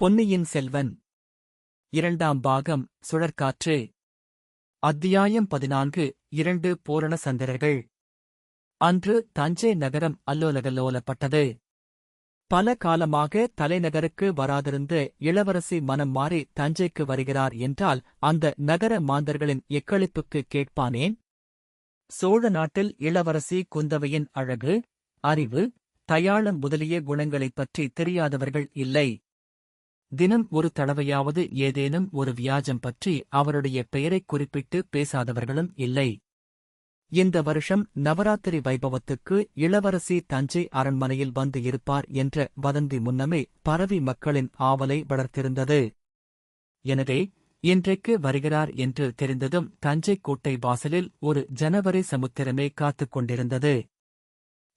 பொன்னியின் செல்வன் இரண்டாம் பாகம் சுழற்காற்று. அத்தியாயம் 14. 2 பூரண சந்திரர்கள். அன்று தஞ்சை நகரம் அல்லோலகல்லோலப்பட்டது. பல காலமாக தலைநகருக்கு வராதிருந்த இளவரசி மனம் மாறி தஞ்சைக்கு வருகிறார் என்றால் அந்த நகர மாந்தர்களின் எக்களிப்புக்கு கேட்பானேன்? சோழ நாட்டில் இளவரசி குந்தவையின் அழகு, அறிவு, தயாளம் முதலிய குணங்களைப் பற்றி தெரியாதவர்கள் இல்லை. தினம் ஒரு தடவையாவது ஏதேனும் ஒரு வியாஜம் பற்றி அவருடைய பெயரைக் குறிப்பிட்டு பேசாதவர்களும் இல்லை. இந்த வருஷம் நவராத்திரி வைபவத்துக்கு இளவரசி தஞ்சை அரண்மனையில் வந்து இருப்பார் என்ற வதந்தி முன்னமே பரவி மக்களின் ஆவலை வளர்த்திருந்தது. எனவே இன்றைக்கு வருகிறார் என்று தெரிந்ததும் தஞ்சை கோட்டை வாசலில் ஒரு ஜனவரி சமுத்திரமே காத்துக் கொண்டிருந்தது.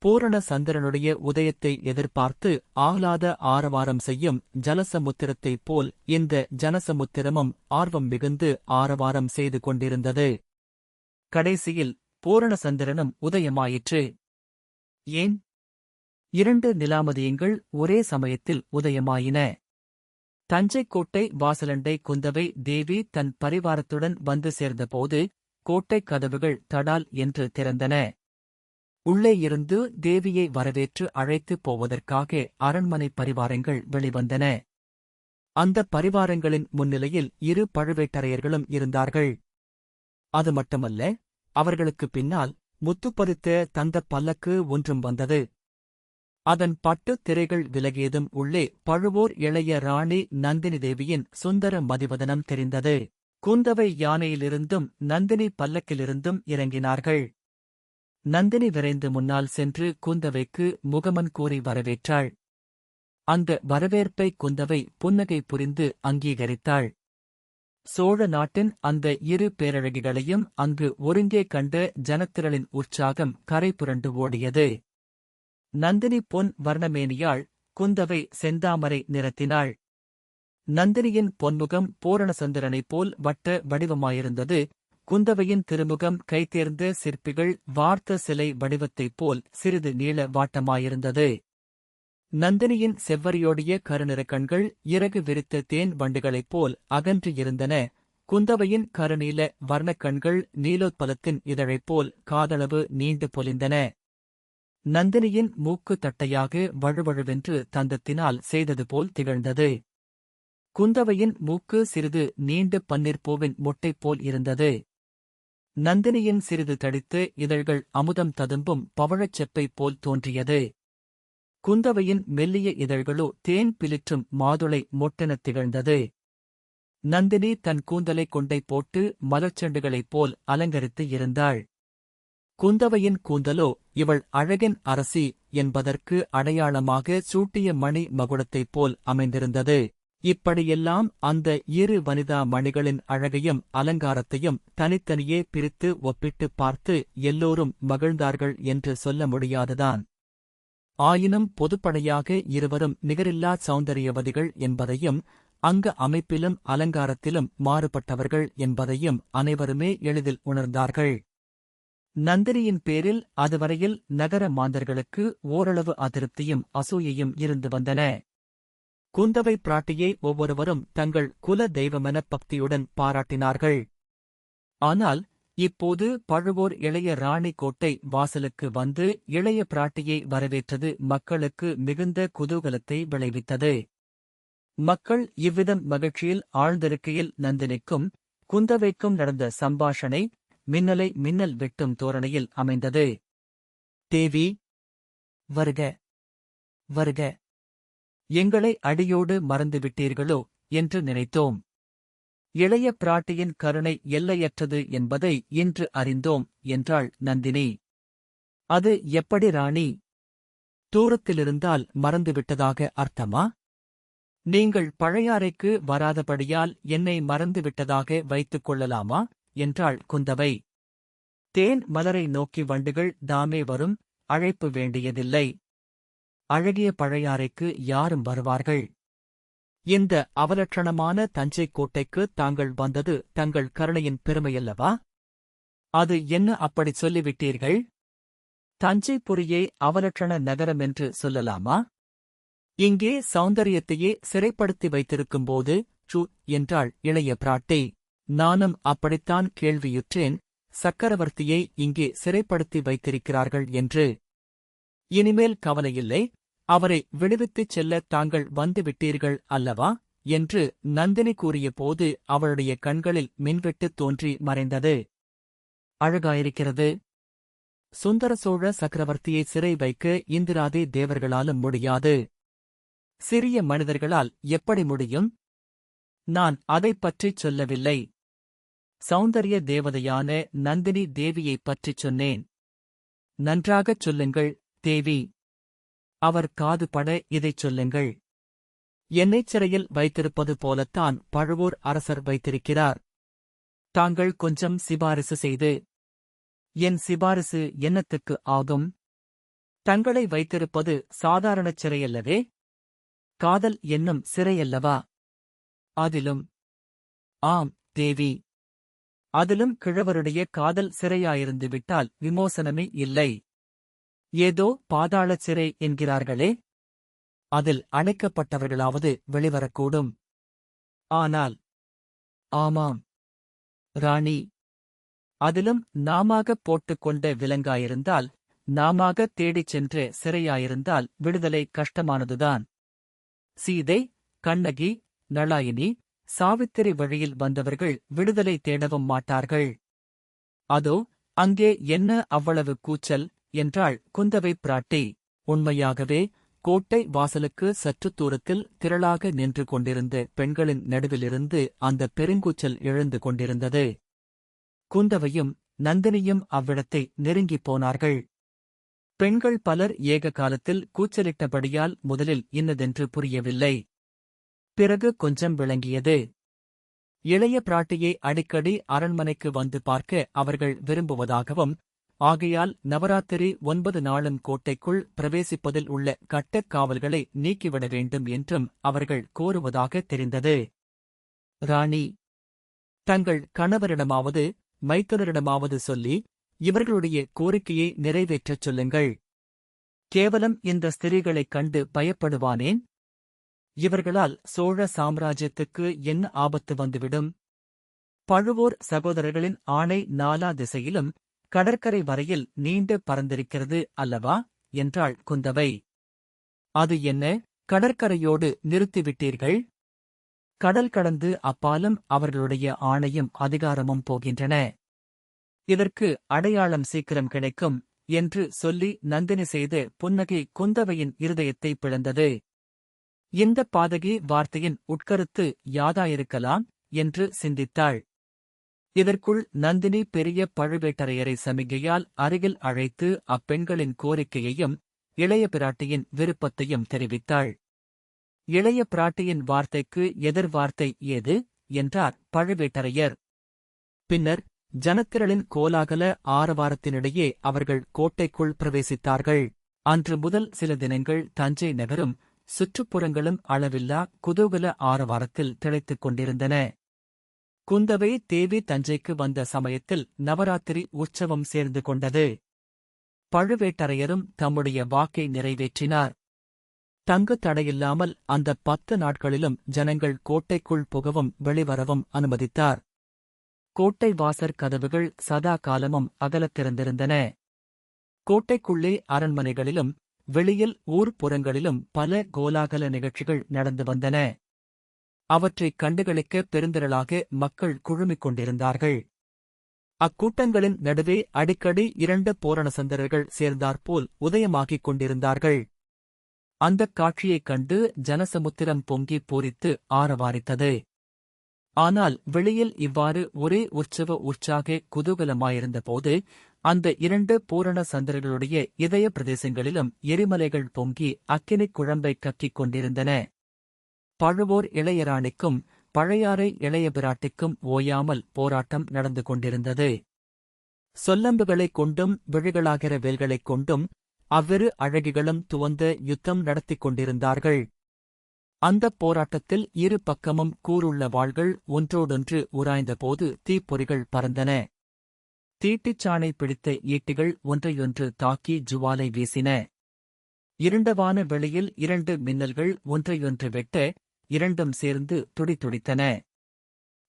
பூரண சந்திரனுடைய உதயத்தை எதிர்பார்த்து ஆஹ்லாத ஆரவாரம் செய்யும் ஜலசமுத்திரத்தைப் போல் இந்த ஜனசமுத்திரமும் ஆர்வம் மிகுந்து ஆரவாரம் செய்து கொண்டிருந்தது. கடைசியில் பூரண சந்திரனும் உதயமாயிற்று. ஏன்? 2 நிலாமதியங்கள் ஒரே சமயத்தில் உதயமாயின. தஞ்சை கோட்டை வாசலண்டை குந்தவை தேவி தன் பரிவாரத்துடன் வந்து சேர்ந்தபோது கோட்டைக் கதவுகள் தடால் என்று திறந்தன. உள்ளே இருந்து தேவியை வரவேற்று அழைத்துப் போவதற்காக அரண்மனை பரிவாரங்கள் வெளிவந்தன. அந்த பரிவாரங்களின் முன்னிலையில் 2 பழுவேட்டரையர்களும் இருந்தார்கள். அது மட்டுமல்ல, அவர்களுக்குப் பின்னால் முத்துப்பதித்த தந்தப் பல்லக்கு ஒன்றும் வந்தது. அதன் பட்டுத் திரைகள் விலகியதும் உள்ளே பழுவூர் இளைய ராணி நந்தினி தேவியின் சுந்தர மதிவதனம் தெரிந்தது. குந்தவை யானையிலிருந்தும் நந்தினி பல்லக்கிலிருந்தும் இறங்கினார்கள். நந்தினி விரைந்து முன்னால் சென்று குந்தவைக்கு முகமன் கூறி வரவேற்றாள். அந்த வரவேற்பை குந்தவை புன்னகை புரிந்து அங்கீகரித்தாள். சோழ நாட்டின் அந்த 2 பேரழகிகளையும் அங்கு ஒருங்கே கண்ட ஜனத்திரளின் உற்சாகம் கரை புரண்டு ஓடியது. நந்தினி பொன் வர்ணமேனியாள், குந்தவை செந்தாமரை நிறத்தினாள். நந்தினியின் பொன்முகம் பூரணசந்திரனைப் போல் வட்ட வடிவமாயிருந்தது. குந்தவையின் திருமுகம் கைதேர்ந்த சிற்பிகள் வார்த்த சிலை வடிவத்தைப் போல் சிறிது நீள வாட்டமாயிருந்தது. நந்தினியின் செவ்வரியோடிய கருநிறக் கண்கள் இறகு விரித்த தேன் வண்டுகளைப் போல் அகன்று இருந்தன. குந்தவையின் கருநீல வர்ணக் கண்கள் நீலோத்பலத்தின் இதழைப் போல் காதளவு நீண்டு பொலிந்தன. நந்தினியின் மூக்கு தட்டையாக வழுவழுவென்று தந்தத்தினால் செய்தது போல் திகழ்ந்தது. குந்தவையின் மூக்கு சிறிது நீண்டு பன்னீர்ப்பூவின் மொட்டைப் போல் இருந்தது. நந்தினியின் சிறிது தடித்து இதழ்கள் அமுதம் ததும்பும் பவழச் செப்பைப் போல் தோன்றியது. குந்தவையின் மெல்லிய இதழ்களோ தேன் பிலிற்றும் மாதுளை மொட்டெனத் திகழ்ந்தது. நந்தினி தன் கூந்தலை கொண்டை போட்டு மலர்ச்செண்டுகளைப் போல் அலங்கரித்து இருந்தாள். குந்தவையின் கூந்தலோ இவள் அழகின் அரசி என்பதற்கு அடையாளமாக சூட்டிய மணி மகுடத்தைப் போல் அமைந்திருந்தது. இப்படியெல்லாம் அந்த 2 வனிதா மணிகளின் அழகையும் அலங்காரத்தையும் தனித்தனியே பிரித்து ஒப்பிட்டுப் பார்த்து எல்லோரும் மகிழ்ந்தார்கள் என்று சொல்ல முடியாதுதான். ஆயினும் பொதுப்படையாக இருவரும் நிகரில்லா சௌந்தரியவதிகள் என்பதையும் அங்க அமைப்பிலும் அலங்காரத்திலும் மாறுபட்டவர்கள் என்பதையும் அனைவருமே எளிதில் உணர்ந்தார்கள். நந்தினியின் பேரில் அதுவரையில் நகர மாந்தர்களுக்கு ஓரளவு அதிருப்தியும் அசூயையும் இருந்து வந்தன. குந்தவை பிராட்டியை ஒவ்வொருவரும் தங்கள் குல தெய்வமென பக்தியுடன் பாராட்டினார்கள். ஆனால் இப்போது பழுவூர் இளைய ராணி கோட்டை வாசலுக்கு வந்து இளைய பிராட்டியை வரவேற்றது மக்களுக்கு மிகுந்த குதூகலத்தை விளைவித்தது. மக்கள் இவ்விதம் மகிழ்ச்சியில் ஆழ்ந்திருக்கையில் நந்தினிக்கும் குந்தவைக்கும் நடந்த சம்பாஷணை மின்னலை மின்னல் வெட்டும் தோரணையில் அமைந்தது. தேவி, வருக வருக, எங்களை அடியோடு மறந்துவிட்டீர்களோ என்று நினைத்தோம். இளைய பிராட்டியின் கருணை எல்லையற்றது என்பதை இன்று அறிந்தோம் என்றாள் நந்தினி. அது எப்படி ராணி? தூரத்திலிருந்தால் மறந்துவிட்டதாக அர்த்தமா? நீங்கள் பழையாறைக்கு வராதபடியால் என்னை மறந்துவிட்டதாக வைத்துக் கொள்ளலாமா என்றாள் குந்தவை. தேன் மலரை நோக்கி வண்டுகள் தாமே வரும், அழைப்பு வேண்டியதில்லை. அழகிய பழையாறைக்கு யாரும் வருவார்கள்? இந்த அவலட்சணமான தஞ்சை கோட்டைக்கு தாங்கள் வந்தது தங்கள் கருணையின் பெருமையல்லவா? அது என்ன அப்படிச் சொல்லிவிட்டீர்கள்? தஞ்சைபுரியை அவலட்சண நகரமென்று சொல்லலாமா? இங்கே சௌந்தரியத்தையே சிறைப்படுத்தி வைத்திருக்கும்போது சு என்றாள் இளைய பிராட்டி. நானும் அப்படித்தான் கேள்வியுற்றேன், சக்கரவர்த்தியை இங்கே சிறைப்படுத்தி வைத்திருக்கிறார்கள் என்று. இனிமேல் கவலையில்லை, அவரை விடுவித்துச் செல்ல தாங்கள் வந்துவிட்டீர்கள் அல்லவா என்று நந்தினி கூறியபோது அவளுடைய கண்களில் மின்வெட்டு தோன்றி மறைந்தது. அழகாயிருக்கிறது. சுந்தர சோழ சக்கரவர்த்தியை சிறை வைக்க இந்திராதி தேவர்களாலும் முடியாது. சிறிய மனிதர்களால் எப்படி முடியும்? நான் அதைப் பற்றிச் சொல்லவில்லை. சௌந்தரிய தேவதையான நந்தினி தேவியைப் பற்றிச் சொன்னேன். நன்றாகச் சொல்லுங்கள் தேவி. அவர் காது பட இதைச் சொல்லுங்கள். என்னைச் சிறையில் வைத்திருப்பது போலத்தான் பழுவூர் அரசர் வைத்திருக்கிறார். தாங்கள் கொஞ்சம் சிபாரிசு செய்து. என் சிபாரிசு என்னத்துக்கு ஆகும்? தங்களை வைத்திருப்பது சாதாரணச் சிறையல்லவே? காதல் என்னும் சிறையல்லவா? அதிலும். ஆம் தேவி. அதிலும் கிழவருடைய காதல் சிறையாயிருந்து விட்டால் விமோசனமே இல்லை. ஏதோ பாதாளச் சிறை என்கிறார்களே, அதில் அடைக்கப்பட்டவர்களாவது வெளிவரக்கூடும். ஆனால் ஆமாம் ராணி, அதிலும் நாமாகப் போட்டுக்கொண்ட விலங்காயிருந்தால், நாமாகத் தேடிச் சென்ற சிறையாயிருந்தால் விடுதலை கஷ்டமானதுதான். சீதை, கண்ணகி, நளாயினி, சாவித்திரி வழியில் வந்தவர்கள் விடுதலை தேடவும் மாட்டார்கள். அதோ அங்கே என்ன அவ்வளவு கூச்சல் என்றாள் குந்தவை பிராட்டி. உண்மையாகவே கோட்டை வாசலுக்கு சற்று தூரத்தில் திரளாக நின்று கொண்டிருந்த பெண்களின் நடுவிலிருந்து அந்த பெருங்கூச்சல் எழுந்து கொண்டிருந்தது. குந்தவையும் நந்தினியும் அவ்விடத்தை நெருங்கிப் போனார்கள். பெண்கள் பலர் ஏக காலத்தில் கூச்சலிட்டபடியால் முதலில் இன்னதென்று புரியவில்லை. பிறகு கொஞ்சம் விளங்கியது. இளைய பிராட்டியை அடிக்கடி அரண்மனைக்கு வந்து பார்க்க அவர்கள் விரும்புவதாகவும், ஆகையால் நவராத்திரி 9 நாளும் கோட்டைக்குள் பிரவேசிப்பதில் உள்ள கட்டக் காவல்களை நீக்கிவிட வேண்டும் என்றும் அவர்கள் கோருவதாக தெரிந்தது. ராணி, தங்கள் கணவரிடமாவது மைத்துனரிடமாவது சொல்லி இவர்களுடைய கோரிக்கையை நிறைவேற்றச் சொல்லுங்கள். கேவலம் இந்த ஸ்திரீகளைக் கண்டு பயப்படுவானேன்? இவர்களால் சோழ சாம்ராஜ்யத்துக்கு என்ன ஆபத்து வந்துவிடும்? பழுவூர் சகோதரர்களின் ஆணை நாலா திசையிலும் கடற்கரை வரையில் நீண்டு பறந்திருக்கிறது அல்லவா என்றாள் குந்தவை. அது என்ன, கடற்கரையோடு நிறுத்திவிட்டீர்கள்? கடல் கடந்து அப்பாலும் அவர்களுடைய ஆணையும் அதிகாரமும் போகின்றன. இதற்கு அடையாளம் சீக்கிரம் கிடைக்கும் என்று சொல்லி நந்தினி செய்த புன்னகை குந்தவையின் இருதயத்தை பிளந்தது. இந்த பாதகி வார்த்தையின் உட்கருத்து யாதாயிருக்கலாம் என்று சிந்தித்தாள். இதற்குள் நந்தினி பெரிய பழுவேட்டரையரை சமிகையால் அருகில் அழைத்து அப்பெண்களின் கோரிக்கையையும் இளைய பிராட்டியின் விருப்பத்தையும் தெரிவித்தாள். இளைய பிராட்டியின் வார்த்தைக்கு எதிர்வார்த்தை ஏது என்றார் பழுவேட்டரையர். பின்னர் ஜனத்திரளின் கோலாகல ஆரவாரத்தினிடையே அவர்கள் கோட்டைக்குள் பிரவேசித்தார்கள். அன்று முதல் சில தினங்கள் தஞ்சை நகரும் சுற்றுப்புறங்களும் அளவில்லா குதூகல ஆரவாரத்தில் திளைத்துக் கொண்டிருந்தன. குந்தவை தேவி தஞ்சைக்கு வந்த சமயத்தில் நவராத்திரி உற்சவம் சேர்ந்து கொண்டது. பழுவேட்டரையரும் தம்முடைய வாக்கை நிறைவேற்றினார். தங்கு தடையில்லாமல் அந்த 10 நாட்களிலும் ஜனங்கள் கோட்டைக்குள் புகவும் வெளிவரவும் அனுமதித்தார். கோட்டை வாசற் கதவுகள் சதா காலமும் அகலத் திறந்திருந்தன. கோட்டைக்குள்ளே அரண்மனைகளிலும் வெளியில் ஊர்ப்புறங்களிலும் பல கோலாகல நிகழ்ச்சிகள் நடந்து வந்தன. அவற்றைக் கண்டுகளிக்க பெருந்திரளாக மக்கள் குழுமிக் கொண்டிருந்தார்கள். அக்கூட்டங்களின் நடுவே அடிக்கடி 2 பூரணசந்திரர்கள் சேர்ந்தாற்போல் உதயமாகிக் கொண்டிருந்தார்கள். அந்தக் காட்சியைக் கண்டு ஜனசமுத்திரம் பொங்கி பூரித்து ஆரவாரித்தது. ஆனால் வெளியில் இவ்வாறு ஒரே உற்சவ உற்சாக குதூகலமாயிருந்தபோது அந்த 2 பூரண சந்திரர்களுடைய இதய பிரதேசங்களிலும் எரிமலைகள் பொங்கி அக்கினிக் குழம்பைக் கக்கிக் கொண்டிருந்தன. பழுவூர் இளையராணிக்கும் பழையாறை இளைய பிராட்டிக்கும் ஓயாமல் போராட்டம் நடந்து கொண்டிருந்தது. சொல்லம்புகளைக் கொண்டும் விழிகளாகிற வேல்களைக் கொண்டும் அவ்விரு அழகிகளும் துவந்த யுத்தம் நடத்திக் கொண்டிருந்தார்கள். அந்தப் போராட்டத்தில் இரு பக்கமும் கூருள்ள வாள்கள் ஒன்றோடொன்று உராய்ந்தபோது தீப்பொறிகள் பறந்தன. தீட்டிச்சாணை பிடித்த ஈட்டிகள் ஒன்றையொன்று தாக்கி ஜுவாலை வீசின. இருண்டவான வெளியில் 2 மின்னல்கள் ஒன்றையொன்று வெட்ட, இரண்டும் சேர்ந்து துடிதுடித்தன.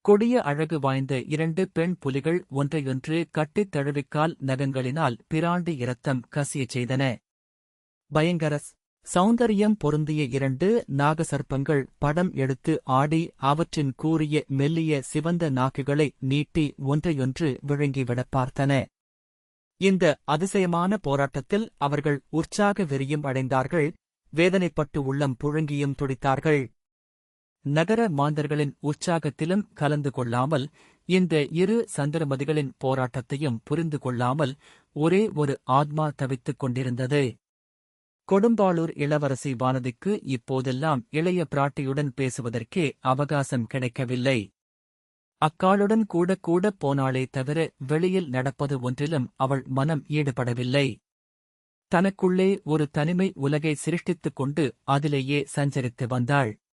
கொடிய அழகு வாய்ந்த 2 பெண் புலிகள் ஒன்றையொன்று கட்டித் தழுவிக்கால் நகங்களினால் பிராண்டி இரத்தம் கசியச் செய்தன. பயங்கர சௌந்தரியம் பொருந்திய 2 நாகசர்ப்பங்கள் படம் எடுத்து ஆடி அவற்றின் கூரிய மெல்லிய சிவந்த நாக்குகளை நீட்டி ஒன்றையொன்று விழுங்கிவிடப் பார்த்தன. இந்த அதிசயமான போராட்டத்தில் அவர்கள் உற்சாக வெறியும் அடைந்தார்கள், வேதனைப்பட்டு உள்ளம் புழுங்கியும் துடித்தார்கள். நகர மாந்தர்களின் உற்சாகத்திலும் கலந்து கொள்ளாமல், இந்த 2 சந்திரமதிகளின் போராட்டத்தையும் புரிந்து கொள்ளாமல் ஒரே ஒரு ஆத்மா தவித்துக் கொண்டிருந்தது. கொடும்பாளூர் இளவரசி வானதிக்கு இப்போதெல்லாம் இளைய பிராட்டியுடன் பேசுவதற்கே அவகாசம் கிடைக்கவில்லை. அக்காளுடன் கூட போனாளே தவிர வெளியில் நடப்பது ஒன்றிலும் அவள் மனம் ஈடுபடவில்லை. தனக்குள்ளே ஒரு தனிமை உலகை சிருஷ்டித்துக் கொண்டு அதிலேயே சஞ்சரித்து வந்தாள்.